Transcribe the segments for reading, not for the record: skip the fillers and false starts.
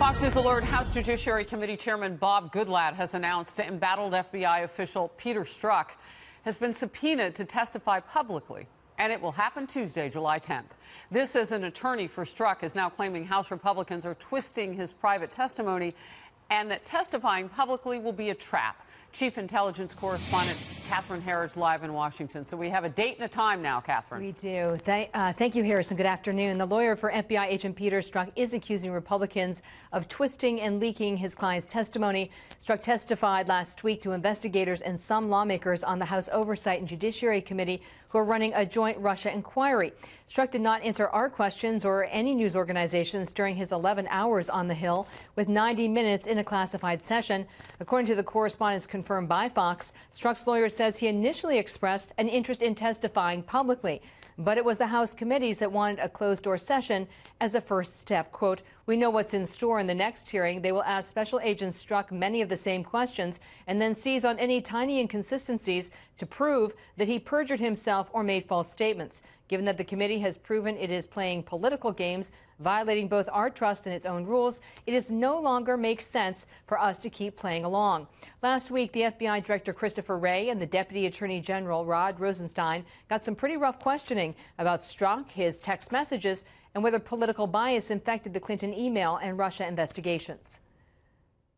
Fox News Alert, House Judiciary Committee Chairman Bob Goodlatte has announced embattled FBI official Peter Strzok has been subpoenaed to testify publicly, and it will happen Tuesday, July 10th. This, as an attorney for Strzok, is now claiming House Republicans are twisting his private testimony and that testifying publicly will be a trap. Chief Intelligence Correspondent Catherine Harrod's live in Washington. So we have a date and a time now, Catherine. We do. Thank you, Harrison. Good afternoon. The lawyer for FBI agent Peter Strzok is accusing Republicans of twisting and leaking his client's testimony. Strzok testified last week to investigators and some lawmakers on the House Oversight and Judiciary Committee who are running a joint Russia inquiry. Strzok did not answer our questions or any news organizations during his 11 hours on the Hill, with 90 minutes in a classified session. According to the correspondence confirmed by Fox, Strzok's lawyer says he initially expressed an interest in testifying publicly, but it was the House committees that wanted a closed-door session as a first step. Quote, "We know what's in store in the next hearing. They will ask Special Agent Strzok many of the same questions and then seize on any tiny inconsistencies to prove that he perjured himself or made false statements. Given that the committee has proven it is playing political games, violating both our trust and its own rules, it is no longer makes sense for us to keep playing along." Last week, the FBI Director Christopher Wray and the Deputy Attorney General Rod Rosenstein got some pretty rough questioning about Strzok, his text messages, and whether political bias infected the Clinton email and Russia investigations.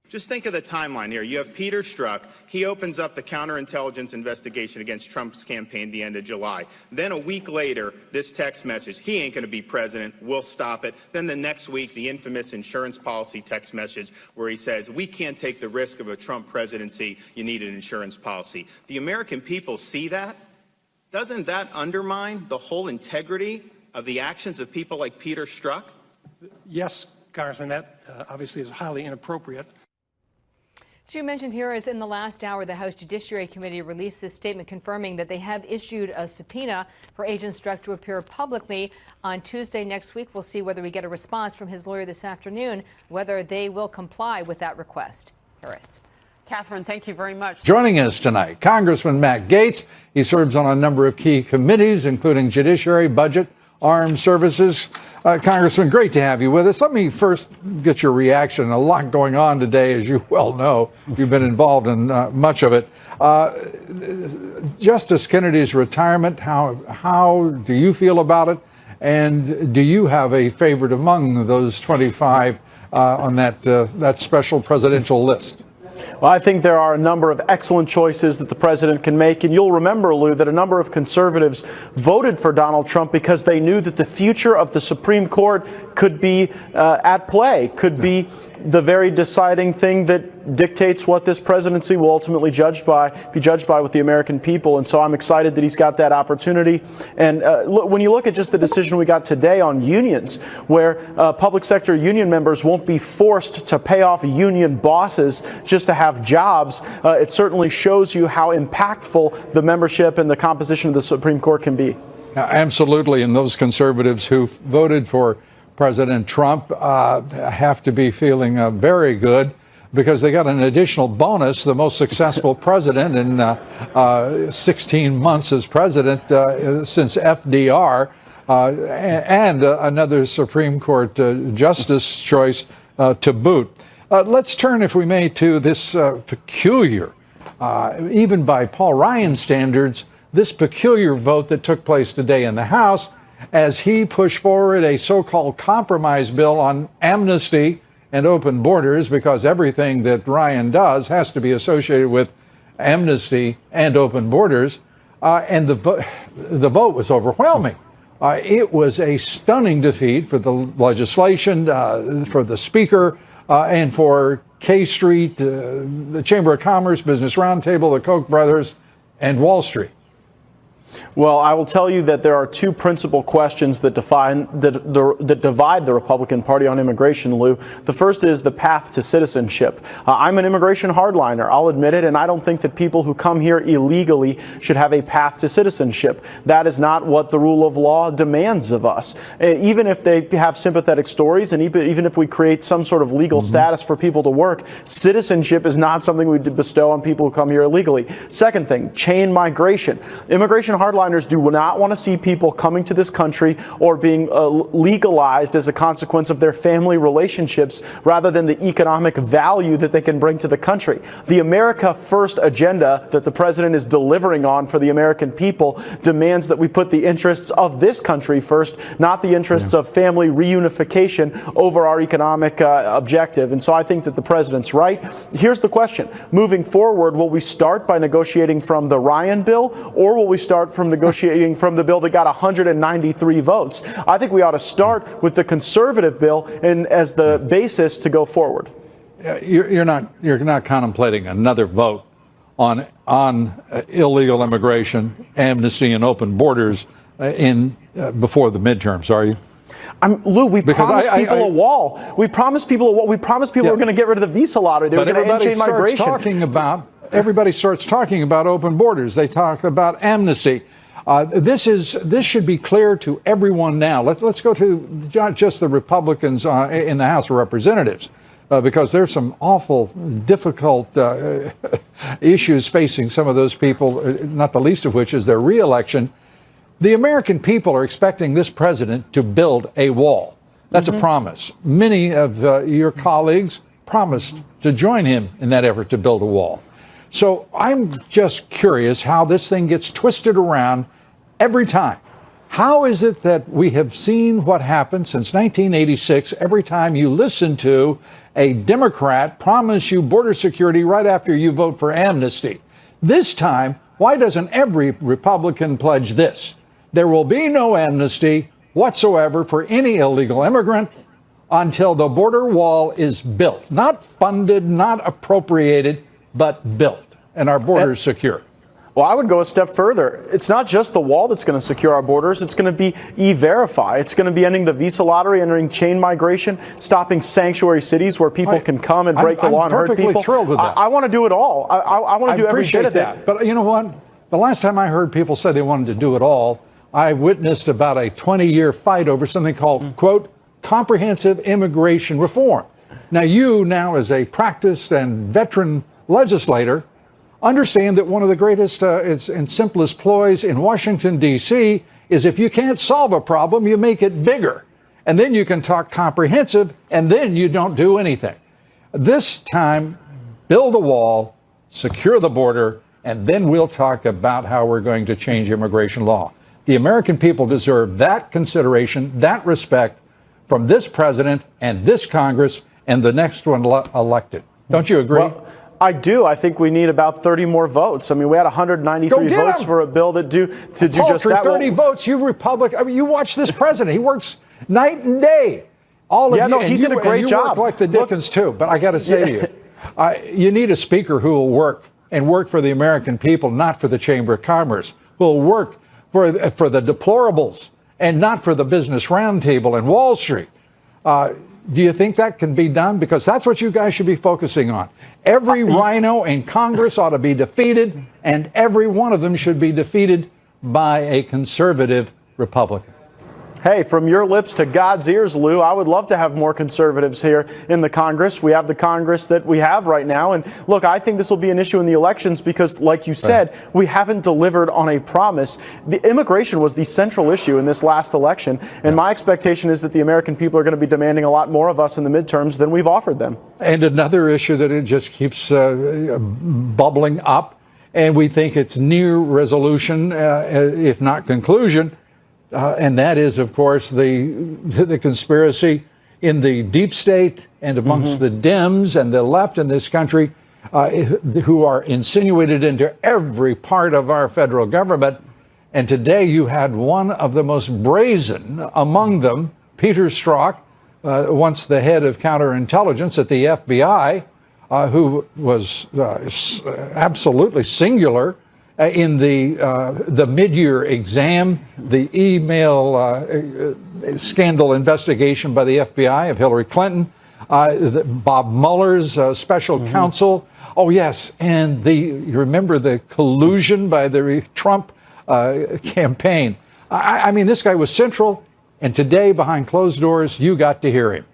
Just think of the timeline here. You have Peter Strzok. He opens up the counterintelligence investigation against Trump's campaign the end of July. Then a week later, this text message, he ain't going to be president, we'll stop it. Then the next week, the infamous insurance policy text message where he says, we can't take the risk of a Trump presidency, you need an insurance policy. The American people see that. Doesn't that undermine the whole integrity of the actions of people like Peter Strzok? Yes, Congressman, that obviously is highly inappropriate. As you mentioned here, is in the last hour, the House Judiciary Committee released this statement confirming that they have issued a subpoena for Agent Strzok to appear publicly on Tuesday next week. We'll see whether we get a response from his lawyer this afternoon, whether they will comply with that request. Harris. Catherine, thank you very much. Joining us tonight, Congressman Matt Gaetz. He serves on a number of key committees, including Judiciary, Budget, Armed Services. Congressman, great to have you with us. Let me first get your reaction. A lot going on today, as you well know. You've been involved in much of it. Justice Kennedy's retirement, how do you feel about it? And do you have a favorite among those 25 on that special presidential list? Well, I think there are a number of excellent choices that the president can make. And you'll remember, Lou, that a number of conservatives voted for Donald Trump because they knew that the future of the Supreme Court could be at play, could be the very deciding thing that dictates what this presidency will ultimately be judged by with the American people. And so I'm excited that he's got that opportunity. And when you look at just the decision we got today on unions, where public sector union members won't be forced to pay off union bosses just to have jobs, it certainly shows you how impactful the membership and the composition of the Supreme Court can be. Absolutely. And those conservatives who voted for President Trump have to be feeling very good because they got an additional bonus, the most successful president in 16 months as president since FDR, and another Supreme Court justice choice to boot. Let's turn, if we may, to this peculiar, even by Paul Ryan standards, this peculiar vote that took place today in the House as he pushed forward a so-called compromise bill on amnesty and open borders, because everything that Ryan does has to be associated with amnesty and open borders. And the vote was overwhelming. It was a stunning defeat for the legislation, for the Speaker, and for K Street, the Chamber of Commerce, Business Roundtable, the Koch brothers, and Wall Street. Well, I will tell you that there are two principal questions that divide the Republican Party on immigration, Lou. The first is the path to citizenship. I'm an immigration hardliner, I'll admit it, and I don't think that people who come here illegally should have a path to citizenship. That is not what the rule of law demands of us. Even if they have sympathetic stories, and even if we create some sort of legal status for people to work, citizenship is not something we bestow on people who come here illegally. Second thing, chain migration. Immigration immigration hardliners do not want to see people coming to this country or being legalized as a consequence of their family relationships rather than the economic value that they can bring to the country. The America First agenda that the president is delivering on for the American people demands that we put the interests of this country first, not the interests of family reunification over our economic objective. And so I think that the president's right. Here's the question. Moving forward, will we start by negotiating from the Ryan bill, or will we start from negotiating from the bill that got 193 votes? I think we ought to start with the conservative bill and as the basis to go forward. You're not contemplating another vote on illegal immigration, amnesty, and open borders before the midterms, are you? Lou, we promised people a wall. We promised people a wall. We promised people we're going to get rid of the visa lottery. They were going to end chain migration. Everybody starts talking about open borders. They talk about amnesty. This should be clear to everyone now. Let's go to not just the Republicans in the House of Representatives, because there's some awful, difficult issues facing some of those people, not the least of which is their reelection. The American people are expecting this president to build a wall. That's a promise. Many of your colleagues promised to join him in that effort to build a wall. So I'm just curious how this thing gets twisted around every time. How is it that we have seen what happened since 1986 every time you listen to a Democrat promise you border security right after you vote for amnesty? This time, why doesn't every Republican pledge this? There will be no amnesty whatsoever for any illegal immigrant until the border wall is built. Not funded, not appropriated, but built, and our borders secure. Well, I would go a step further. It's not just the wall that's going to secure our borders. It's going to be E-Verify. It's going to be ending the visa lottery, entering chain migration, stopping sanctuary cities where people can come and break the law and hurt people. I'm perfectly thrilled with that. I want to do it all. I want to do every bit of it. But you know what? The last time I heard people say they wanted to do it all, I witnessed about a 20-year fight over something called, quote, comprehensive immigration reform. Now, you as a practiced and veteran legislator, understand that one of the greatest and simplest ploys in Washington, D.C. is if you can't solve a problem, you make it bigger. And then you can talk comprehensive, and then you don't do anything. This time, build a wall, secure the border, and then we'll talk about how we're going to change immigration law. The American people deserve that consideration, that respect from this president and this Congress and the next one elected. Don't you agree? Well, I do. I think we need about 30 more votes. I mean, we had 193 votes for a bill that do just that. 30 votes, you Republican. I mean, you watch this president. He works night and day. He did a great job. You work like the Dickens, too. But I got to say to you, you need a speaker who will work for the American people, not for the Chamber of Commerce, who will work for the deplorables and not for the Business Roundtable and Wall Street. Do you think that can be done? Because that's what you guys should be focusing on. Every rhino in Congress ought to be defeated, and every one of them should be defeated by a conservative Republican. Hey, from your lips to God's ears, Lou, I would love to have more conservatives here in the Congress. We have the Congress that we have right now. And look, I think this will be an issue in the elections because, like you said, we haven't delivered on a promise. The immigration was the central issue in this last election. And my expectation is that the American people are going to be demanding a lot more of us in the midterms than we've offered them. And another issue that it just keeps bubbling up, and we think it's near resolution, if not conclusion, and that is, of course, the conspiracy in the deep state and amongst the Dems and the left in this country who are insinuated into every part of our federal government. And today you had one of the most brazen among them, Peter Strzok, once the head of counterintelligence at the FBI, who was absolutely singular in the mid-year exam, the email scandal investigation by the FBI of Hillary Clinton, Bob Mueller's special counsel. Oh, yes. And you remember the collusion by the Trump campaign. I mean, this guy was central. And today, behind closed doors, you got to hear him.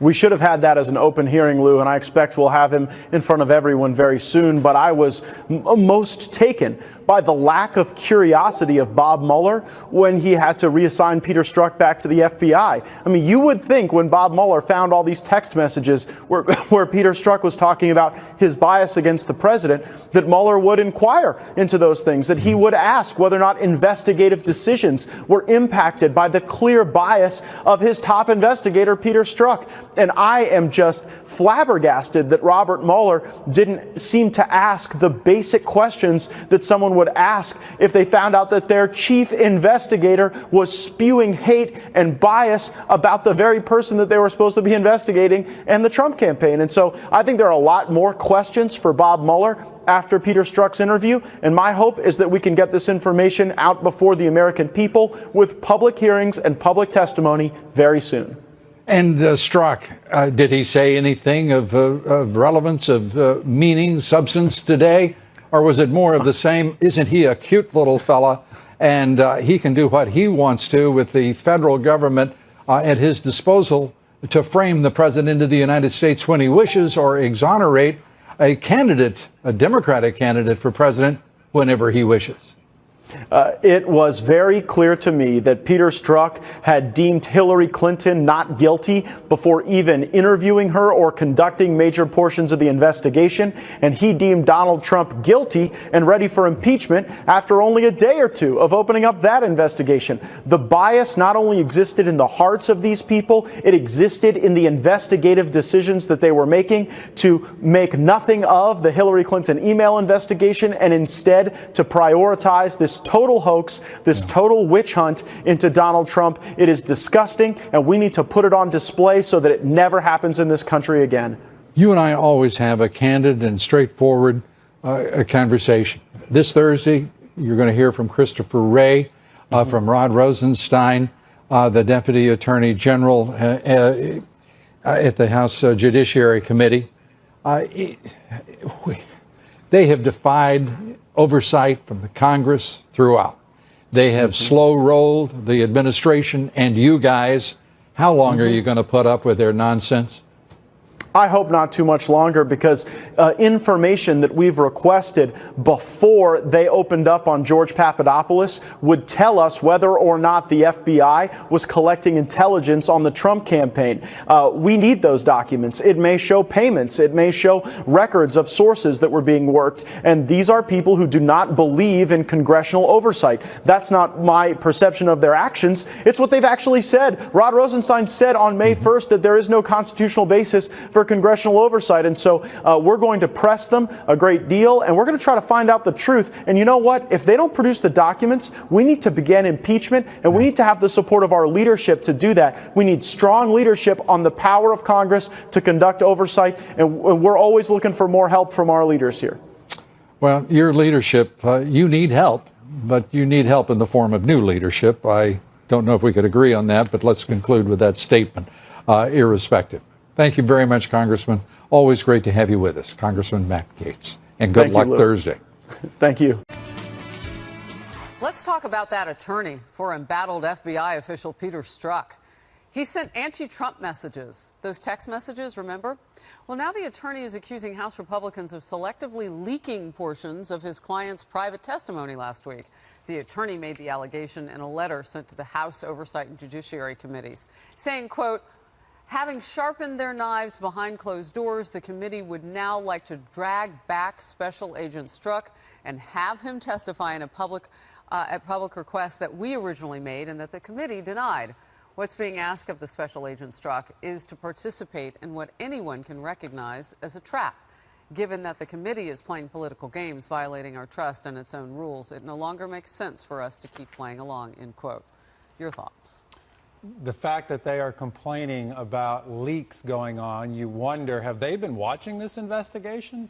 We should have had that as an open hearing, Lou, and I expect we'll have him in front of everyone very soon. But I was most taken by the lack of curiosity of Bob Mueller when he had to reassign Peter Strzok back to the FBI. I mean, you would think when Bob Mueller found all these text messages where Peter Strzok was talking about his bias against the president, that Mueller would inquire into those things, that he would ask whether or not investigative decisions were impacted by the clear bias of his top investigator, Peter Strzok. And I am just flabbergasted that Robert Mueller didn't seem to ask the basic questions that someone would ask if they found out that their chief investigator was spewing hate and bias about the very person that they were supposed to be investigating and the Trump campaign. And so I think there are a lot more questions for Bob Mueller after Peter Strzok's interview, and my hope is that we can get this information out before the American people with public hearings and public testimony very soon. And Strzok, did he say anything of relevance, of meaning, substance today? Or was it more of the same? Isn't he a cute little fella? And he can do what he wants to with the federal government at his disposal to frame the president of the United States when he wishes, or exonerate a candidate, a Democratic candidate for president, whenever he wishes. It was very clear to me that Peter Strzok had deemed Hillary Clinton not guilty before even interviewing her or conducting major portions of the investigation, and he deemed Donald Trump guilty and ready for impeachment after only a day or two of opening up that investigation. The bias not only existed in the hearts of these people, it existed in the investigative decisions that they were making to make nothing of the Hillary Clinton email investigation and instead to prioritize this total hoax, this total witch hunt into Donald Trump. It is disgusting, and we need to put it on display so that it never happens in this country again. You and I always have a candid and straightforward conversation. This Thursday, you're going to hear from Christopher Wray, from Rod Rosenstein, the Deputy Attorney General at the House Judiciary Committee. They have defied oversight from the Congress throughout. They have slow-rolled the administration and you guys. How long are you going to put up with their nonsense? I hope not too much longer, because information that we've requested before they opened up on George Papadopoulos would tell us whether or not the FBI was collecting intelligence on the Trump campaign. We need those documents. It may show payments. It may show records of sources that were being worked. And these are people who do not believe in congressional oversight. That's not my perception of their actions. It's what they've actually said. Rod Rosenstein said on May 1st that there is no constitutional basis for congressional oversight. And so we're going to press them a great deal, and we're going to try to find out the truth. And you know what? If they don't produce the documents, we need to begin impeachment, and we need to have the support of our leadership to do that. We need strong leadership on the power of Congress to conduct oversight, and we're always looking for more help from our leaders here. Well, your leadership, you need help, but you need help in the form of new leadership. I don't know if we could agree on that, but let's conclude with that statement, irrespective. Thank you very much, Congressman. Always great to have you with us, Congressman Matt Gaetz. And good luck Thursday. Thank you. Let's talk about that attorney for embattled FBI official Peter Strzok. He sent anti-Trump messages, those text messages, remember? Well, now the attorney is accusing House Republicans of selectively leaking portions of his client's private testimony last week. The attorney made the allegation in a letter sent to the House Oversight and Judiciary Committees, saying, quote, "Having sharpened their knives behind closed doors, the committee would now like to drag back Special Agent Strzok and have him testify in a public request that we originally made and that the committee denied. What's being asked of the Special Agent Strzok is to participate in what anyone can recognize as a trap. Given that the committee is playing political games, violating our trust and its own rules, it no longer makes sense for us to keep playing along," end quote. Your thoughts? The fact that they are complaining about leaks going on, you wonder, have they been watching this investigation?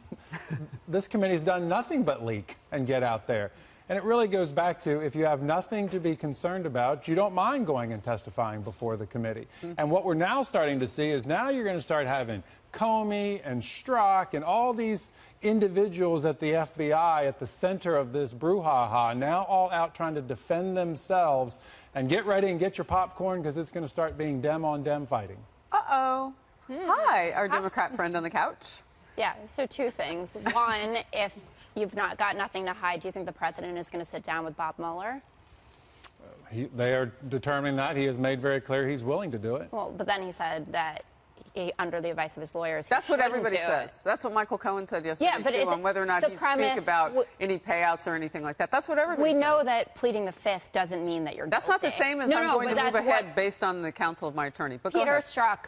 This committee's done nothing but leak and get out there. And it really goes back to, if you have nothing to be concerned about, you don't mind going and testifying before the committee. And what we're now starting to see is now you're going to start having Comey and Strzok and all these individuals at the FBI at the center of this brouhaha, now all out trying to defend themselves. And get ready and get your popcorn, because it's going to start being dem on dem fighting. Uh-oh. Hi, our Democrat friend on the couch. Yeah, so two things. One, if you've got nothing to hide, do you think the president is going to sit down with Bob Mueller? They are determining that. He has made very clear he's willing to do it. Well, but then he said that under the advice of his lawyers, that's what everybody says. That's what Michael Cohen said yesterday, but too, on whether or not he'd speak about any payouts or anything like that. That's what everybody says. We know that pleading the Fifth doesn't mean that you're guilty. That's not the same as I'm going to move ahead based on the counsel of my attorney. But Peter Strzok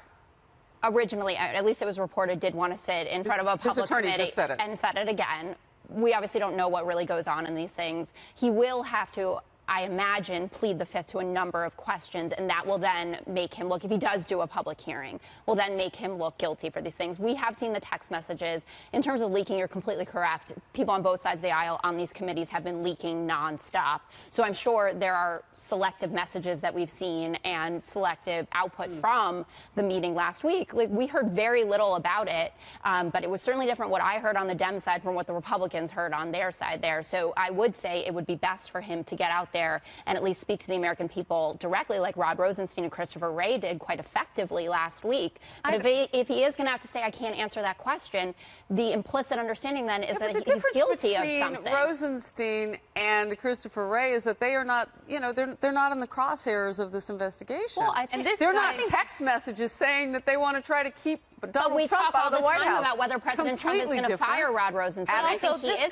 originally, at least it was reported, did want to sit in front of a public committee and said it again. We obviously don't know what really goes on in these things. He will have to, I imagine, plead the Fifth to a number of questions, and that will then make him look, if he does do a public hearing, will then make him look guilty for these things. We have seen the text messages. In terms of leaking, you're completely correct. People on both sides of the aisle on these committees have been leaking nonstop. So I'm sure there are selective messages that we've seen and selective output from the meeting last week. Like, we heard very little about it, but it was certainly different what I heard on the Dem side from what the Republicans heard on their side there. So I would say it would be best for him to get out there and at least speak to the American people directly, like Rod Rosenstein and Christopher Wray did quite effectively last week. But if he is going to have to say, I can't answer that question, the implicit understanding then is that he's guilty of something. The difference between Rosenstein and Christopher Wray is that they are not, they're not in the crosshairs of this investigation. Well, I think they're not text messages saying that they want to try to keep Donald Trump out of the White House. We talk all the time about whether President Trump is going to fire Rod Rosenstein. And also, this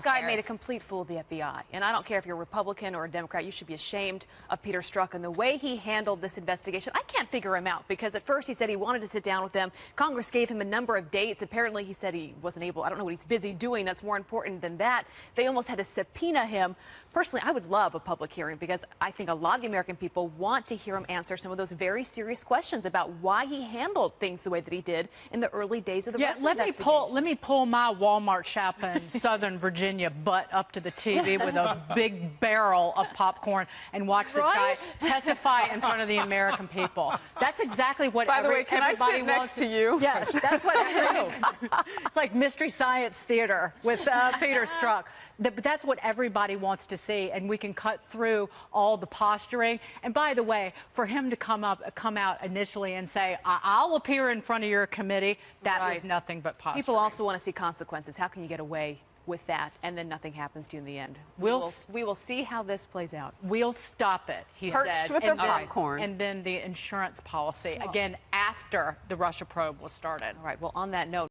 guy made a complete fool of the FBI. And I don't care if you're a Republican or a Democrat, you should be ashamed of Peter Strzok and the way he handled this investigation. I can't figure him out, because at first he said he wanted to sit down with them. Congress gave him a number of dates. Apparently he said he wasn't able. I don't know what he's busy doing. That's more important than that. They almost had to subpoena him. Personally, I would love a public hearing, because I think a lot of the American people want to hear him answer some of those very serious questions about why he handled things the way that he did in the early days of the Russia investigation. Let me pull my Walmart shop in Southern Virginia butt up to the TV with a big barrel of popcorn and watch this guy testify in front of the American people. That's exactly what can I sit next to you? Yes, that's what it's like Mystery Science Theater with Peter Strzok. But that's what everybody wants to see, and we can cut through all the posturing. And by the way, for him to come out initially and say, I'll appear in front of your committee, that was nothing but posturing. People also want to see consequences. How can you get away with that and then nothing happens to you in the end? We will see how this plays out. We'll stop it, he Perched said. with their popcorn. And then the insurance policy, again, after the Russia probe was started. All right, well, on that note,